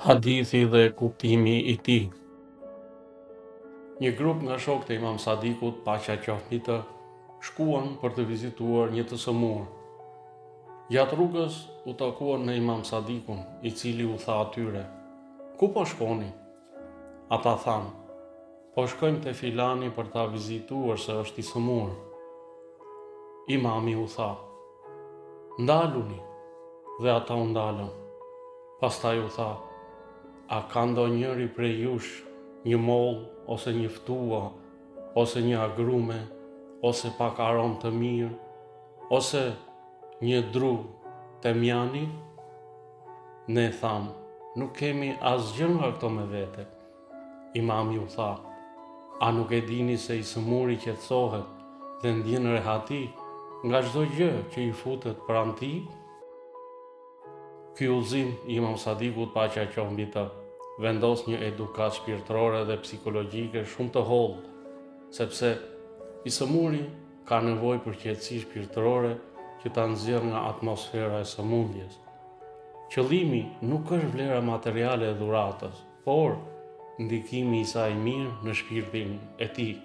Hadithi dhe kuptimi i tij. Një grup nga shokët e Imam Sadikut, paqja qoftë mbi të, shkuan për të vizituar një të sëmurë. Gjatë rrugës u takuan në Imam Sadikun, i cili u tha atyre: "Ku po shkoni?" Ata thanë: "Po shkojmë te filani për ta vizituar se është i sëmurë." Imami u tha: "Ndaluni." Dhe ata u ndalën. Pastaj u tha: "A ka ndonjëri prej jush një mollë, ose një ftua, ose një agrume, ose pak aromë të mirë, ose një dru temjani?" Ne thamë: "Nuk kemi asgjë nga këto me vete." Imami u tha: "A nuk e dini se i sëmuri qetësohet dhe ndjen rehati nga çdo gjë që i futet pranë tij?" Ky udhëzim i Imam Sadikut, paqja qoftë mbi të, vendos një edukat shpirtërore dhe psikologjike shumë të hollë, sepse i sëmuri ka nevojë për qetësi shpirtërore që ta nxjerrë nga atmosfera e sëmundjes. Qëllimi nuk është vlera materiale e dhuratës, por ndikimi i saj mirë në shpirtin e tij.